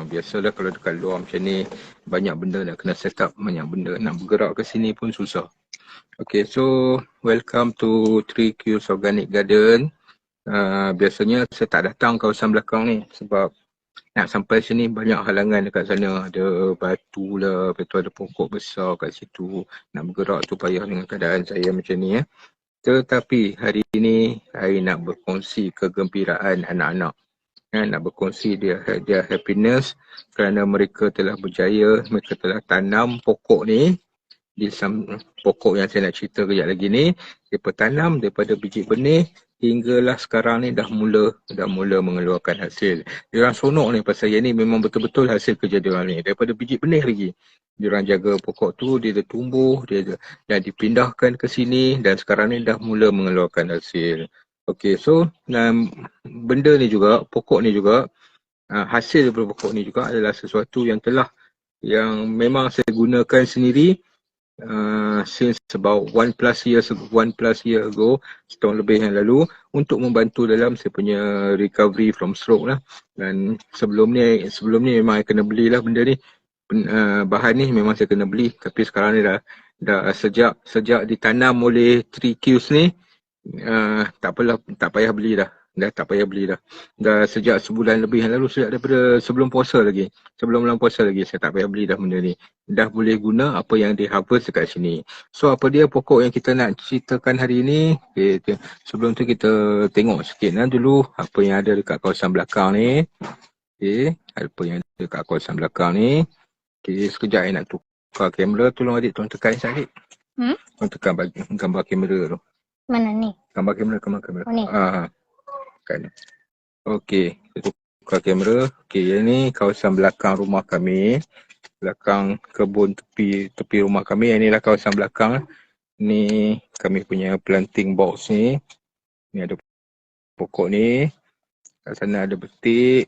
Biasalah kalau dekat luar macam ni, banyak benda nak kena set up, banyak benda nak bergerak ke sini pun susah. Okay, so welcome to 3Q's Organic Garden. Biasanya saya tak datang kawasan belakang ni sebab nak sampai sini banyak halangan dekat sana. Ada batu lah, lepas tu ada pokok besar kat situ. Nak bergerak tu payah dengan keadaan saya macam ni. Tetapi hari ini, saya nak berkongsi kegembiraan anak-anak. Nak berkongsi dia happiness kerana mereka telah berjaya, mereka telah tanam pokok ni. Di pokok yang saya nak cerita kejap lagi ni, mereka tanam daripada biji benih hinggalah sekarang ni dah mula mengeluarkan hasil. Diorang seronok ni pasal yang ni memang betul-betul hasil kerja diorang ni. Daripada biji benih lagi, diorang jaga pokok tu, dia dah tumbuh, dia dipindahkan ke sini dan sekarang ni dah mula mengeluarkan hasil. Okay, so benda ni juga, pokok ni juga, hasil daripada pokok ni juga adalah sesuatu yang memang saya gunakan sendiri since about 1+ year ago, setahun lebih yang lalu, untuk membantu dalam saya punya recovery from stroke lah. Dan sebelum ni memang saya kena belilah benda ni. Bahan ni memang saya kena beli, tapi sekarang ni dah sejak ditanam oleh 3Q's ni, tak payah beli dah. Tak payah beli dah. Dah sejak sebulan lebih yang lalu, sejak daripada sebelum bulan puasa lagi, saya tak payah beli dah benda ni. Dah boleh guna apa yang di harvest dekat sini. So apa dia pokok yang kita nak ceritakan hari ni? Okay, sebelum tu kita tengok sikit dulu apa yang ada dekat kawasan belakang ni. Okay, apa yang ada dekat kawasan belakang ni. Okay, sekejap saya nak tukar kamera. Tolong adik, tolong tekan sikit. Tolong tekan gambar kamera tu. Mana ni? Gambar kamera. Oh ni. Kan. Okey, kita tukar kamera. Okey, yang ni kawasan belakang rumah kami. Belakang kebun tepi rumah kami. Yang ni lah kawasan belakang. Ni kami punya planting box ni. Ni ada pokok ni. Kat sana ada betik.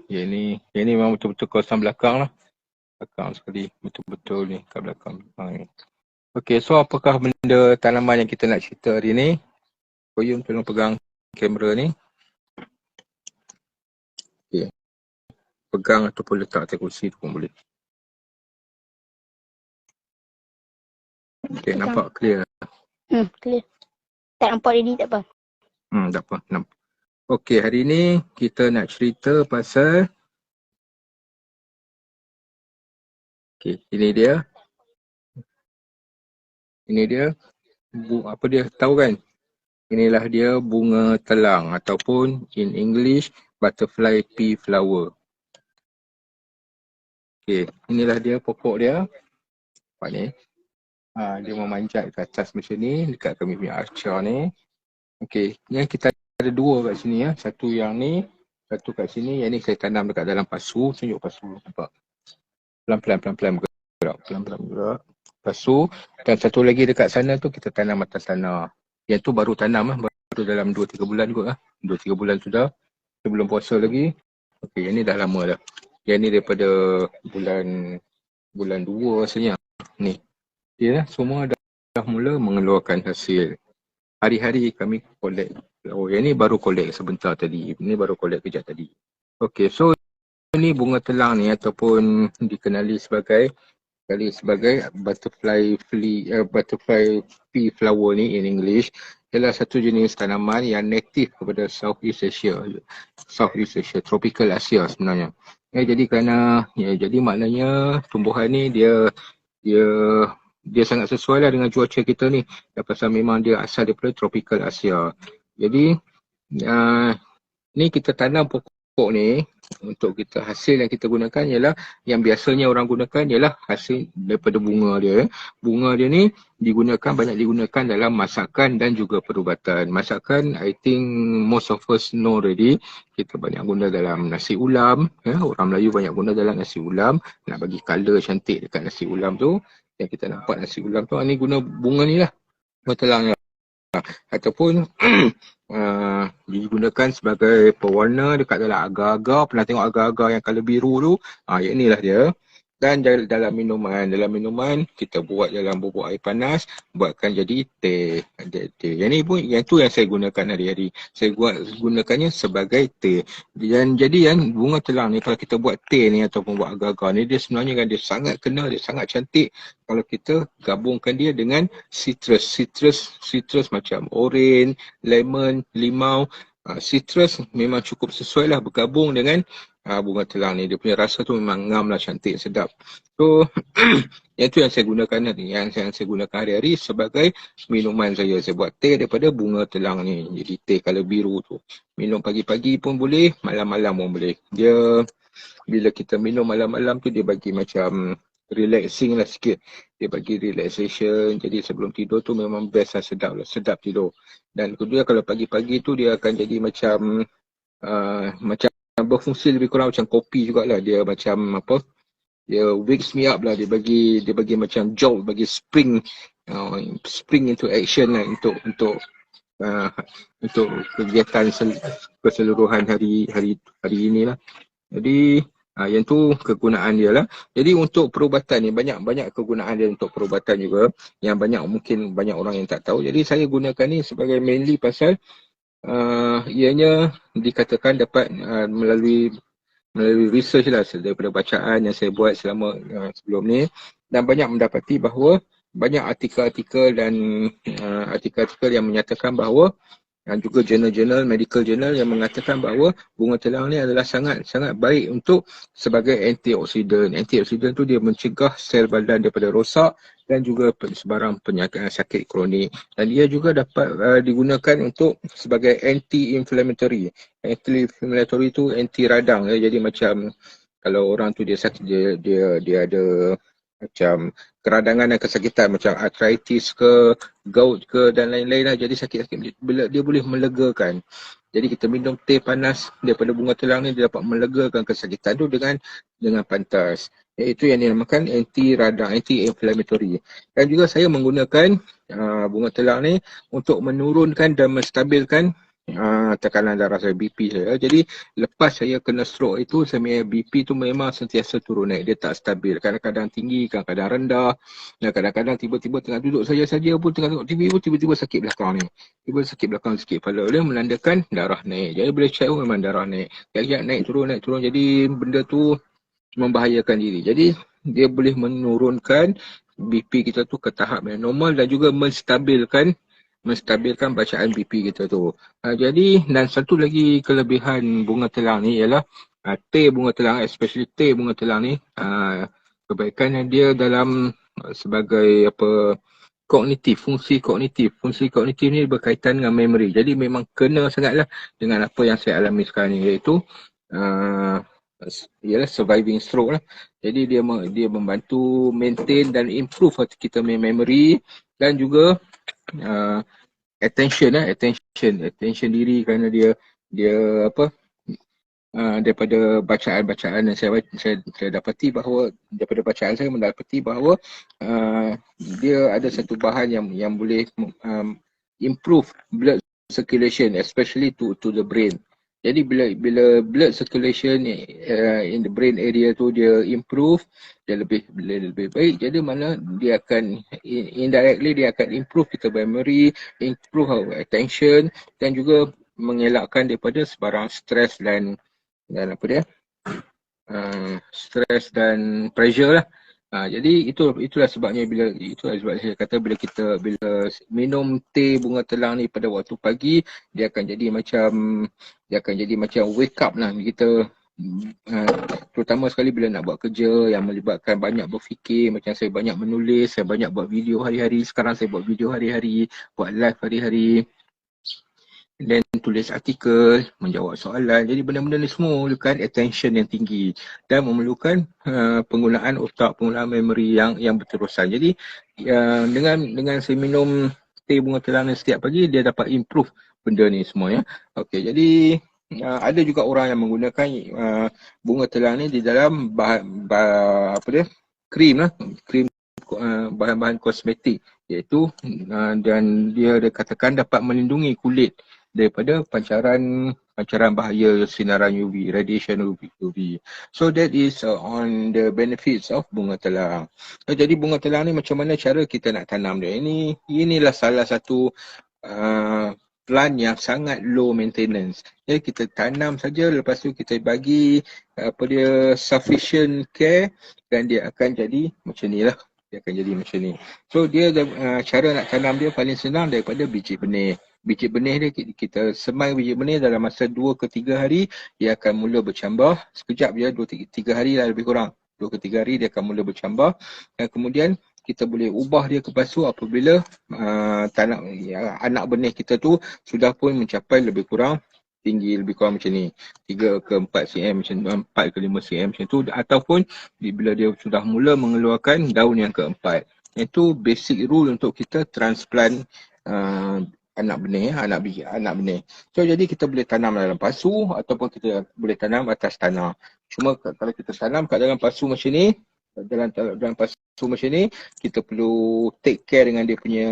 Yang ni memang betul-betul kawasan belakang lah. Belakang sekali. Betul-betul ni kat belakang ni. Okey, so apakah benda tanaman yang kita nak cerita hari ni? Koyum tolong pegang kamera ni. Okay. Pegang ataupun letak atas kursi tu pun boleh. Okay, nampak clear? Clear. Tak nampak ready tak apa? Tak apa. Nampak. Okay, hari ni kita nak cerita pasal ini dia. Apa dia tahu kan? Inilah dia bunga telang ataupun in English butterfly pea flower. Okay, inilah dia pokok dia. Nampak ni. Dia memanjat ke atas macam ni dekat kami punya archa ni. Okay, yang kita ada dua kat sini . Satu yang ni, satu kat sini. Yang ni saya tanam dekat dalam pasu. Tunjuk pasu, nampak? Pelan-pelan bergerak. Pasu. Dan satu lagi dekat sana tu kita tanam atas tanah. Yang tu baru tanam baru dalam 2-3 bulan kot 2-3 bulan sudah. Sebelum puasa lagi. Okay, yang ni dah lama dah. Yang ni daripada bulan 2 rasanya. Ni. Dia semua dah mula mengeluarkan hasil. Hari-hari kami collect. Yang ni baru collect sebentar tadi. Ini baru collect kejap tadi. Okay, so ini bunga telang ni ataupun dikenali sebagai butterfly pea flower ni in English, ialah satu jenis tanaman yang native kepada Southeast Asia, tropical Asia sebenarnya. Jadi maknanya tumbuhan ni dia sangat sesuai lah dengan cuaca kita ni. Pasal memang dia asal daripada tropical Asia. Jadi ni kita tanam pokok ni untuk hasil yang kita gunakan ialah yang biasanya orang gunakan ialah hasil daripada bunga dia. Bunga dia ni banyak digunakan dalam masakan dan juga perubatan. Masakan, I think most of us know already. Kita banyak guna dalam nasi ulam. Orang Melayu banyak guna dalam nasi ulam. Nak bagi colour cantik dekat nasi ulam tu. Yang kita nampak nasi ulam tu, ni guna bunga ni lah. Bunga telang ni. Ataupun digunakan sebagai pewarna dekat dalam agar-agar. Pernah tengok agar-agar yang colour biru tu? Yang inilah dia. Dan dalam minuman kita buat dalam bubuk air panas, buatkan jadi teh. Yang ni pun, yang tu yang saya gunakan hari-hari. Saya gunakannya sebagai teh. Dan jadi yang bunga telang ni, kalau kita buat teh ni ataupun buat agar-agar ni, dia sebenarnya kan dia sangat kena, dia sangat cantik kalau kita gabungkan dia dengan citrus macam oren, lemon, limau. Citrus memang cukup sesuai lah bergabung dengan bunga telang ni. Dia punya rasa tu memang ngam lah, cantik, sedap. So, yang tu yang saya gunakan ni, yang saya gunakan hari-hari sebagai minuman saya. Saya buat teh daripada bunga telang ni. Jadi teh colour biru tu. Minum pagi-pagi pun boleh, malam-malam pun boleh. Dia, bila kita minum malam-malam tu, dia bagi macam relaxing lah sikit. Dia bagi relaxation. Jadi sebelum tidur tu memang best lah, sedap lah. Sedap tidur. Dan kedua, kalau pagi-pagi tu dia akan jadi macam macam berfungsi lebih kurang macam kopi jugalah. Dia macam apa, dia wakes me up lah. Dia bagi macam jolt, bagi spring into action lah untuk kegiatan keseluruhan hari inilah. Jadi yang tu kegunaan dia lah. Jadi untuk perubatan ni, banyak kegunaan dia untuk perubatan juga, yang mungkin banyak orang yang tak tahu. Jadi saya gunakan ni sebagai mainly pasal ianya dikatakan dapat melalui research lah, daripada bacaan yang saya buat selama sebelum ni, dan banyak mendapati bahawa banyak artikel-artikel yang menyatakan bahawa, dan juga jurnal-jurnal, medical journal yang mengatakan bahawa bunga telang ni adalah sangat baik untuk sebagai antioksidan. Antioksidan tu dia mencegah sel badan daripada rosak dan juga sebarang penyakit sakit kronik. Dan dia juga dapat digunakan untuk sebagai anti-inflammatory. Anti-inflammatory tu anti radang ya. Jadi macam kalau orang tu dia sakit, dia ada macam keradangan dan kesakitan macam arthritis ke, gout ke dan lain-lain lah. Jadi sakit-sakit dia boleh melegakan. Jadi kita minum teh panas daripada bunga telang ni, dia dapat melegakan kesakitan tu dengan pantas. Iaitu yang dinamakan anti radang, anti-inflammatory. Dan juga saya menggunakan bunga telang ni untuk menurunkan dan menstabilkan tekanan darah saya, BP saya. Jadi lepas saya kena stroke itu, saya punya BP tu memang sentiasa turun naik. Dia tak stabil. Kadang-kadang tinggi, kadang-kadang rendah. Dan kadang-kadang tiba-tiba tengah duduk saja pun, tengah tengok TV pun tiba-tiba sakit belakang ni. Tiba sakit belakang sikit kepala. Dia menandakan darah naik. Jadi boleh check pun memang darah naik. Sekejap naik turun. Jadi benda tu membahayakan diri. Jadi dia boleh menurunkan BP kita tu ke tahap yang normal dan juga menstabilkan bacaan BP kita tu. Jadi, dan satu lagi kelebihan bunga telang ni ialah teh bunga telang, especially teh bunga telang ni, kebaikan dia dalam sebagai fungsi kognitif ni berkaitan dengan memory. Jadi memang kena sangatlah dengan apa yang saya alami sekarang ni, iaitu ialah surviving stroke lah. Jadi dia membantu maintain dan improve kita punya memory dan juga attention diri, kerana dia daripada bacaan yang saya dapati bahawa, daripada bacaan saya mendapati bahawa dia ada satu bahan yang boleh improve blood circulation, especially to the brain. Jadi bila blood circulation in the brain area tu dia improve, dia lebih baik. Jadi mana dia akan indirectly dia akan improve kita memory, improve our attention dan juga mengelakkan daripada sebarang stres dan stres dan pressure lah. Jadi itulah sebabnya sebab saya kata bila minum teh bunga telang ni pada waktu pagi, dia akan jadi macam wake up lah kita, terutama sekali bila nak buat kerja yang melibatkan banyak berfikir. Macam saya banyak menulis, saya banyak buat video hari-hari. Sekarang saya buat video hari-hari, buat live hari-hari, dan tulis artikel, menjawab soalan. Jadi benda-benda ni semua memerlukan attention yang tinggi dan memerlukan penggunaan otak, penggunaan memory yang berterusan. Jadi dengan saya minum teh bunga telang ni setiap pagi, dia dapat improve benda ni semua ya. Okey, jadi ada juga orang yang menggunakan bunga telang ni di dalam krim lah, bahan-bahan kosmetik, iaitu dan dia katakan dapat melindungi kulit daripada pancaran bahaya sinaran UV, radiation UV. So that is on the benefits of bunga telang. Jadi bunga telang ni macam mana cara kita nak tanam dia? Inilah salah satu plant yang sangat low maintenance. Jadi kita tanam saja, lepas tu kita bagi sufficient care dan dia akan jadi macam ni lah. Dia akan jadi macam ni. So dia cara nak tanam dia paling senang daripada biji benih. Biji benih dia kita semai biji benih dalam masa 2 ke 3 hari dia akan mula bercambah. Sekejap je 2-3 hari lah lebih kurang. 2 ke 3 hari dia akan mula bercambah dan kemudian kita boleh ubah dia ke pasu apabila anak benih kita tu sudah pun mencapai lebih kurang tinggi lebih kurang macam ni 3 ke 4 cm macam tu, 4 ke 5 cm macam tu, ataupun bila dia sudah mula mengeluarkan daun yang keempat. Itu basic rule untuk kita transplant anak benih, anak benih. So jadi kita boleh tanam dalam pasu ataupun kita boleh tanam atas tanah. Cuma kalau kita tanam kat dalam pasu macam ni, dalam pasu macam ni, kita perlu take care dengan dia punya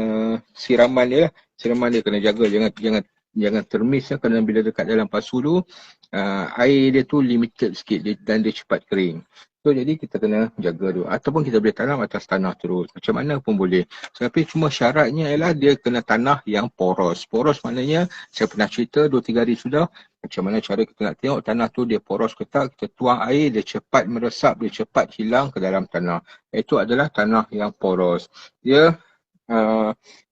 siraman dia lah. Siraman dia kena jaga, jangan termis lah, kerana bila dekat dalam pasu tu, air dia tu limited sikit dan dia cepat kering. So jadi kita kena jaga tu. Ataupun kita boleh tanam atas tanah terus. Macam mana pun boleh. Tapi cuma syaratnya ialah dia kena tanah yang poros. Poros maknanya, saya pernah cerita 2-3 hari sudah, macam mana cara kita nak tengok tanah tu dia poros ke tak, kita tuang air, dia cepat meresap, dia cepat hilang ke dalam tanah. Itu adalah tanah yang poros. Dia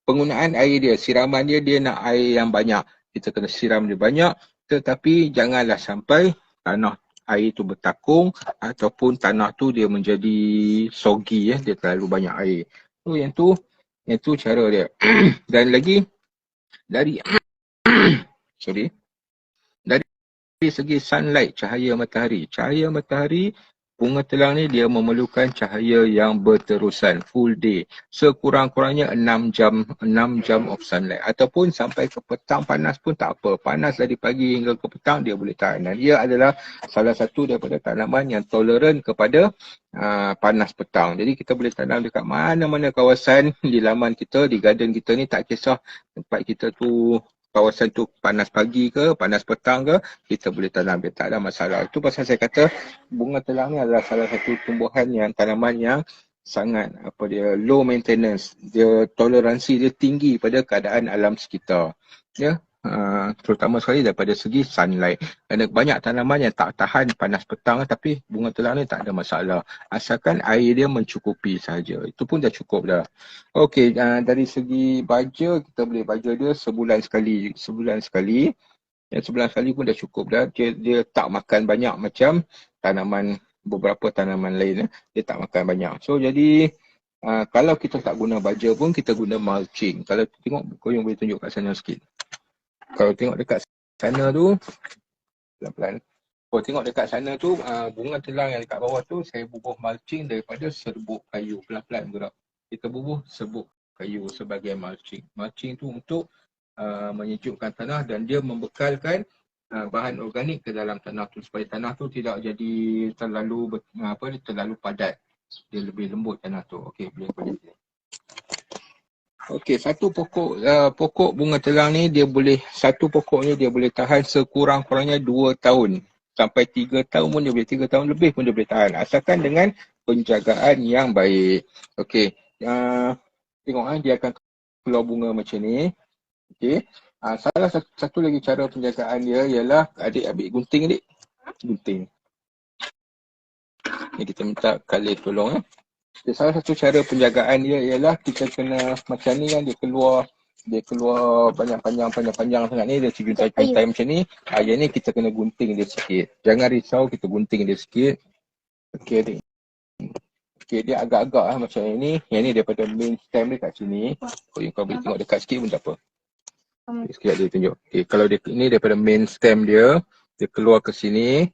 penggunaan air dia, siraman dia nak air yang banyak. Kita kena siram dia banyak, tetapi janganlah sampai tanah air tu bertakung ataupun tanah tu dia menjadi soggy, dia terlalu banyak air. So yang tu cara dia. Dan lagi dari segi sunlight, cahaya matahari, bunga telang ni dia memerlukan cahaya yang berterusan full day. Sekurang-kurangnya 6 jam of sunlight, ataupun sampai ke petang panas pun tak apa. Panas dari pagi hingga ke petang dia boleh tahan. Dan ia adalah salah satu daripada tanaman yang toleran kepada panas petang. Jadi kita boleh tanam dekat mana-mana kawasan di laman kita, di garden kita ni, tak kisah tempat kita tu kawasan tu panas pagi ke, panas petang ke, kita boleh tanam dia, tak ada masalah. Itu pasal saya kata bunga telang ni adalah salah satu tumbuhan yang tanaman yang sangat low maintenance. Dia toleransi dia tinggi pada keadaan alam sekitar. Ya. Terutama sekali daripada segi sunlight. Ada banyak tanaman yang tak tahan panas petang, tapi bunga telang ni tak ada masalah. Asalkan air dia mencukupi saja. Itu pun dah cukup dah. Okey, dari segi baja, kita boleh baja dia sebulan sekali. Ya, sebulan sekali pun dah cukup dah. Dia tak makan banyak macam beberapa tanaman lain. Dia tak makan banyak. So jadi kalau kita tak guna baja pun, kita guna mulching. Kalau tengok, kau yang boleh tunjuk kat sana sikit. Kalau tengok dekat sana tu, pelan-pelan. Kalau tengok dekat sana tu, bunga telang yang dekat bawah tu, saya bubuh mulching daripada serbuk kayu. Pelan-pelan gerak. Kita bubuh serbuk kayu sebagai mulching. Mulching tu untuk menyejukkan tanah dan dia membekalkan bahan organik ke dalam tanah tu supaya tanah tu tidak jadi terlalu padat. Dia lebih lembut tanah tu. Okey, boleh boleh. Okey, satu pokok bunga telang ni satu pokoknya dia boleh tahan sekurang-kurangnya 2 tahun. Sampai 3 tahun pun dia boleh, 3 tahun lebih pun dia boleh tahan. Asalkan dengan penjagaan yang baik. Okey, tengok dia akan keluar bunga macam ni. Okey, salah satu lagi cara penjagaan dia ialah adik ambil gunting adik. Gunting. Ni kita minta Khalil tolong Salah satu cara penjagaan dia ialah kita kena macam ni kan, dia keluar banyak panjang sangat ni, dia cincai macam ni. Yang ni kita kena gunting dia sikit. Jangan risau, kita gunting dia sikit. Okey adik. Okey, dia agak-agak macam ni. Yang ni daripada main stem dia kat sini. Kau boleh tengok dekat sikit pun tak apa. Okay, sekejap dia tunjuk. Okey, kalau ini daripada main stem dia keluar ke sini.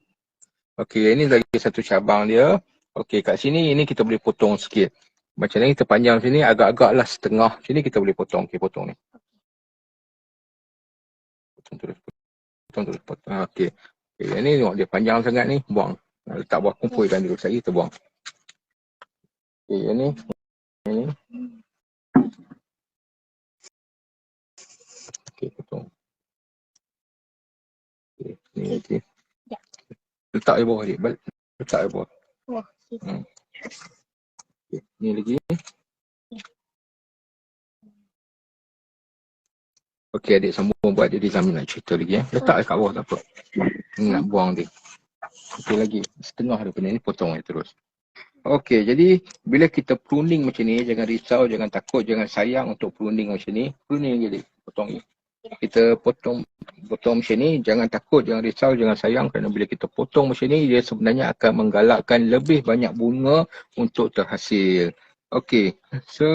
Okey, ini lagi satu cabang dia. Okey, kat sini ini kita boleh potong sikit. Macam ni kita panjang sini agak-agaklah setengah. Sini kita boleh potong. Okey, potong ni. Potong terus. Okey. Okey, ini tengok dia panjang sangat ni, buang. Letak bawah kumpulkan dulu. Sekali kita buang. Okey, ini. Okey, potong. Ni, okay. Ya. Letak di bawah adik. Letak di bawah. Wah, okay. Okay. Ni lagi. Okey, adik sambung buat dia sambil nak cerita lagi. Letak kat bawah tak apa. Nak buang dia. Okey lagi. Setengah daripada ni potong dia terus. Okey, jadi bila kita pruning macam ni, jangan risau, jangan takut, jangan sayang untuk pruning macam ni. Pruning lagi adik. Potong ni. Kita potong macam ni, jangan takut, jangan risau, jangan sayang kerana bila kita potong macam ni, dia sebenarnya akan menggalakkan lebih banyak bunga untuk terhasil. Okey, so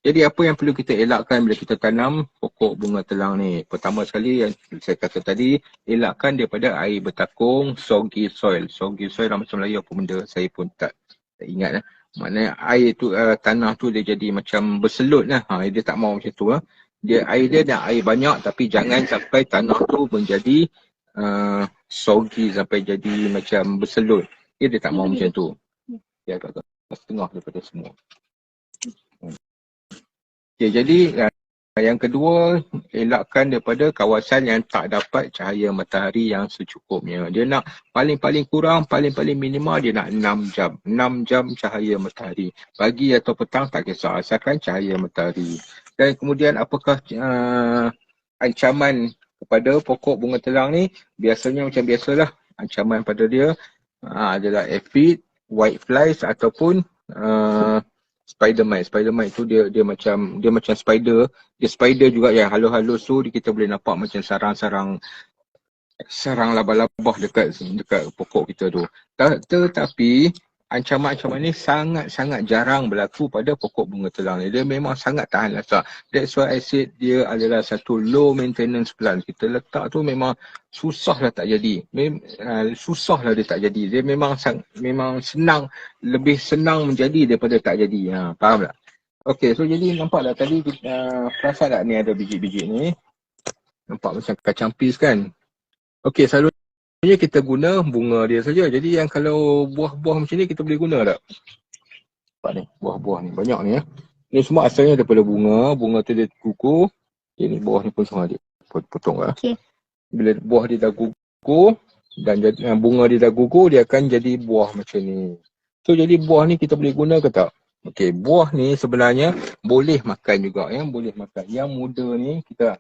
jadi apa yang perlu kita elakkan bila kita tanam pokok bunga telang ni? Pertama sekali yang saya kata tadi, elakkan daripada air bertakung, soggy soil. Soggy soil dalam bahasa Melayu apa benda? Saya pun tak ingat. Maknanya air tu, tanah tu dia jadi macam berselut lah. Dia tak mau macam tu. Air dia nak air banyak tapi jangan sampai tanah tu menjadi soggy sampai jadi macam berselut. Dia tak mau macam tu. Dia agak setengah daripada semua. Okay, jadi yang kedua, elakkan daripada kawasan yang tak dapat cahaya matahari yang secukupnya. Dia nak paling-paling kurang, paling-paling minima dia nak 6 jam. 6 jam cahaya matahari. Pagi atau petang tak kisah, asalkan cahaya matahari. Dan kemudian apakah ancaman kepada pokok bunga telang ni? Biasanya macam biasalah, ancaman pada dia adalah aphid, whiteflies ataupun spider mite. Spider mite tu dia macam spider. Dia spider juga yang halus-halus tu kita boleh nampak macam sarang labah-labah dekat pokok kita tu. Tetapi ancaman-ancaman ni sangat-sangat jarang berlaku pada pokok bunga telang ni. Dia memang sangat tahan lasak. That's why I said dia adalah satu low maintenance plant. Kita letak tu memang susahlah tak jadi. Susahlah dia tak jadi. Dia memang senang, lebih senang menjadi daripada tak jadi. Faham tak? Okay, so jadi nampak tak tadi perasan tak ni ada biji-biji ni? Nampak macam kacang pis kan? Okay, selalunya kita guna bunga dia saja. Jadi yang kalau buah-buah macam ni kita boleh guna tak? Nampak ni, buah-buah ni banyak ni . Ni semua asalnya daripada bunga. Bunga tu dia gugur. Ni bawah ni pun semua dia potong lah. Okay. Bila buah dia dah gugur dan bunga dia dah gugur, dia akan jadi buah macam ni. So jadi buah ni kita boleh guna ke tak? Okay, buah ni sebenarnya boleh makan juga ya, boleh makan. Yang muda ni kita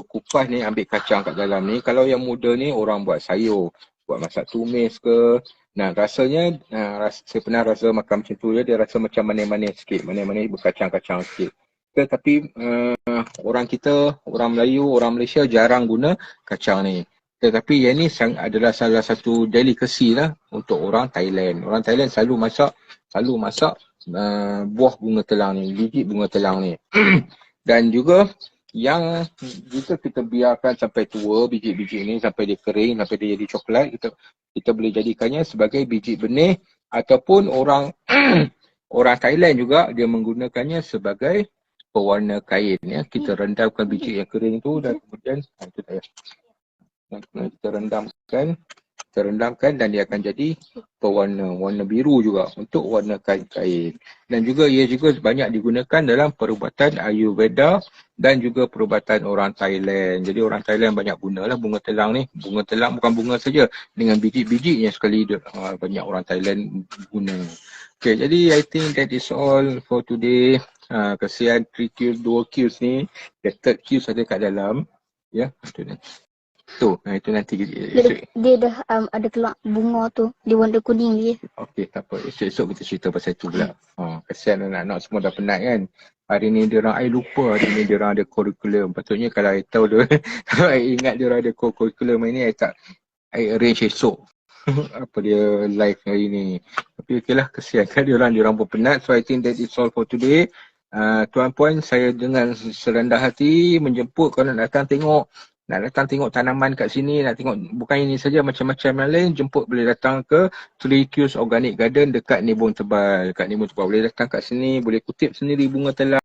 kupas ni, ambil kacang kat dalam ni. Kalau yang muda ni orang buat sayur, buat masak tumis ke. Nah, rasanya saya pernah rasa makan macam tu je, dia rasa macam manis-manis sikit, manis-manis berkacang-kacang sikit. Tetapi orang kita, orang Melayu, orang Malaysia jarang guna kacang ni. Tetapi yang ni adalah salah satu delicacy lah untuk orang Thailand. Orang Thailand selalu masak buah bunga telang ni, biji bunga telang ni. Dan juga yang jika kita biarkan sampai tua biji-biji ni sampai dia kering, sampai dia jadi coklat, kita boleh jadikannya sebagai biji benih ataupun orang Thailand juga dia menggunakannya sebagai pewarna kain ya. Kita rendamkan biji yang kering tu dan kemudian itu dah ya. Kita rendamkan dan dia akan jadi warna biru juga untuk warna kain. Dan juga ia juga banyak digunakan dalam perubatan Ayurveda dan juga perubatan orang Thailand. Jadi orang Thailand banyak gunalah bunga telang ni. Bunga telang bukan bunga saja, dengan biji-bijinya sekali banyak orang Thailand guna. Okay, jadi I think that is all for today. Kesian 3 kills, 2 kills ni. The third kills ada kat dalam. Ya, itu ni. Itu nanti dia dah ada keluar bunga tu, dia warna kuning dia. Okey, tak apa. Esok kita cerita pasal tu pula. Kesian anak-anak semua dah penat kan. Hari ni diorang, I lupa hari ni diorang ada kurikulum. Patutnya kalau I tahu dia, kalau I ingat diorang ada kurikulum hari ni, I arrange esok. Apa dia live hari ni. Tapi okeylah, kesian kan diorang pun penat. So I think that is all for today. Tuan Puan, saya dengan serendah hati menjemput kalau nak datang tengok tanaman kat sini, nak tengok bukan ini saja, macam-macam yang lain, jemput boleh datang ke 3Q's Organic Garden dekat Nibong Tebal. Boleh datang kat sini, boleh kutip sendiri bunga telang.